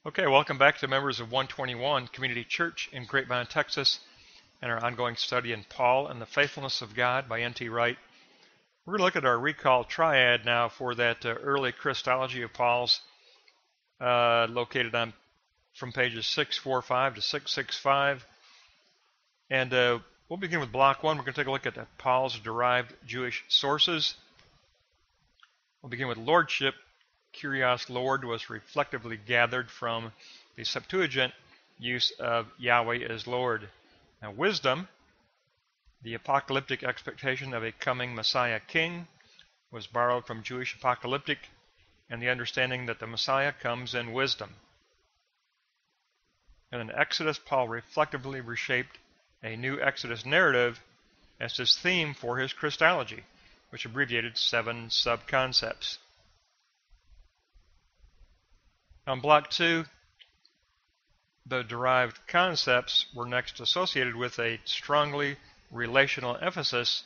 Okay, welcome back to members of 121 Community Church in Grapevine, Texas, and our ongoing study in Paul and the Faithfulness of God by N.T. Wright. We're going to look at our recall triad now for that early Christology of Paul's, located on from pages 645 to 665. And we'll begin with block one. We're going to take a look at Paul's derived Jewish sources. We'll begin with lordship. Kyrios, Lord, was reflectively gathered from the Septuagint use of Yahweh as Lord. Now, wisdom, the apocalyptic expectation of a coming Messiah king, was borrowed from Jewish apocalyptic and the understanding that the Messiah comes in wisdom. And in Exodus, Paul reflectively reshaped a new Exodus narrative as his theme for his Christology, which abbreviated 7 sub-concepts. On block 2, the derived concepts were next associated with a strongly relational emphasis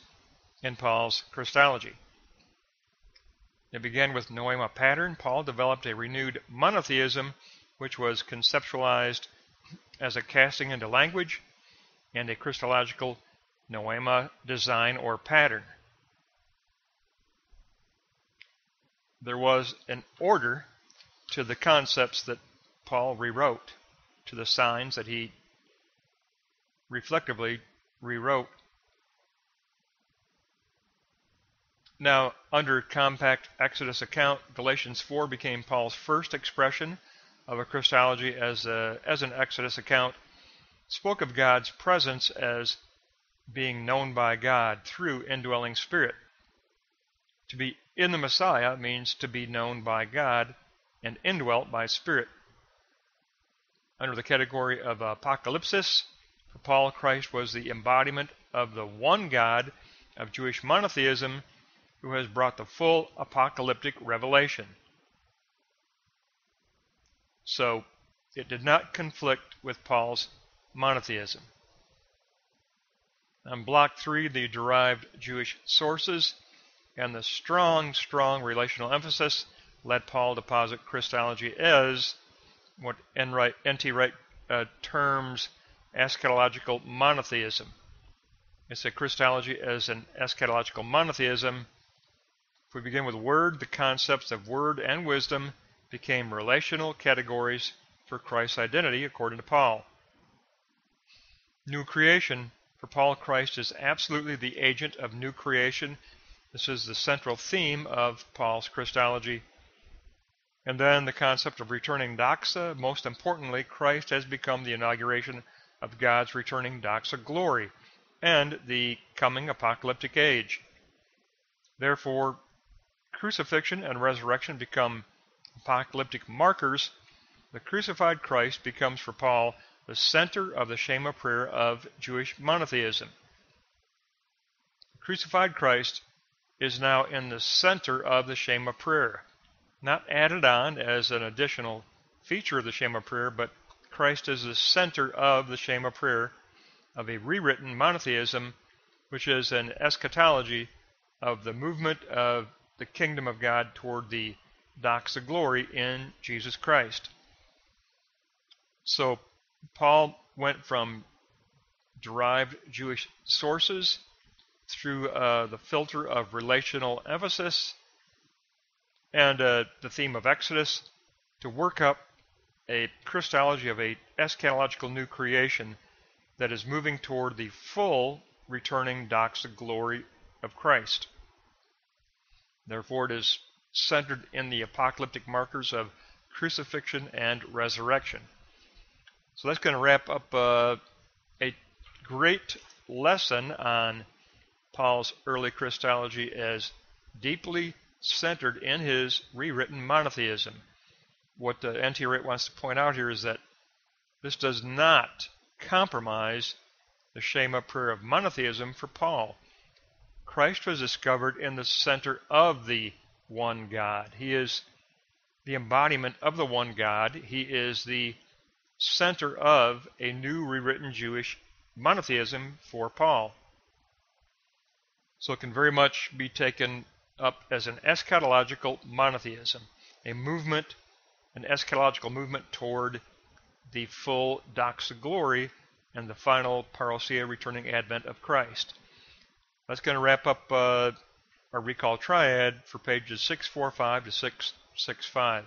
in Paul's Christology. It began with noema pattern. Paul developed a renewed monotheism, which was conceptualized as a casting into language and a Christological noema design or pattern. There was an order to the concepts that Paul rewrote, to the signs that he reflectively rewrote. Now, under compact Exodus account, Galatians 4 became Paul's first expression of a Christology as an Exodus account. It spoke of God's presence as being known by God through indwelling Spirit. To be in the Messiah means to be known by God and indwelt by Spirit. Under the category of apocalypsis, for Paul, Christ was the embodiment of the one God of Jewish monotheism who has brought the full apocalyptic revelation. So, it did not conflict with Paul's monotheism. On block 3, the derived Jewish sources and the strong relational emphasis led Paul to posit Christology as what N.T. Wright terms eschatological monotheism. It's a Christology as an eschatological monotheism. If we begin with word, the concepts of word and wisdom became relational categories for Christ's identity, according to Paul. New creation. For Paul, Christ is absolutely the agent of new creation. This is the central theme of Paul's Christology. And then the concept of returning doxa. Most importantly, Christ has become the inauguration of God's returning doxa glory and the coming apocalyptic age. Therefore, crucifixion and resurrection become apocalyptic markers. The crucified Christ becomes for Paul the center of the Shema prayer of Jewish monotheism. The crucified Christ is now in the center of the Shema prayer. Not added on as an additional feature of the Shema prayer, but Christ is the center of the Shema prayer of a rewritten monotheism, which is an eschatology of the movement of the kingdom of God toward the doxa glory in Jesus Christ. So Paul went from derived Jewish sources through the filter of relational emphasis and the theme of Exodus to work up a Christology of a eschatological new creation that is moving toward the full returning doxa glory of Christ. Therefore, it is centered in the apocalyptic markers of crucifixion and resurrection. So that's going to wrap up a great lesson on Paul's early Christology as deeply centered in his rewritten monotheism. What N.T. Wright wants to point out here is that this does not compromise the Shema prayer of monotheism for Paul. Christ was discovered in the center of the one God. He is the embodiment of the one God. He is the center of a new rewritten Jewish monotheism for Paul. So it can very much be taken up as an eschatological monotheism, a movement an eschatological movement toward the full doxa glory and the final parousia, returning advent of Christ. That's going to wrap up our recall triad for pages 645 to 665.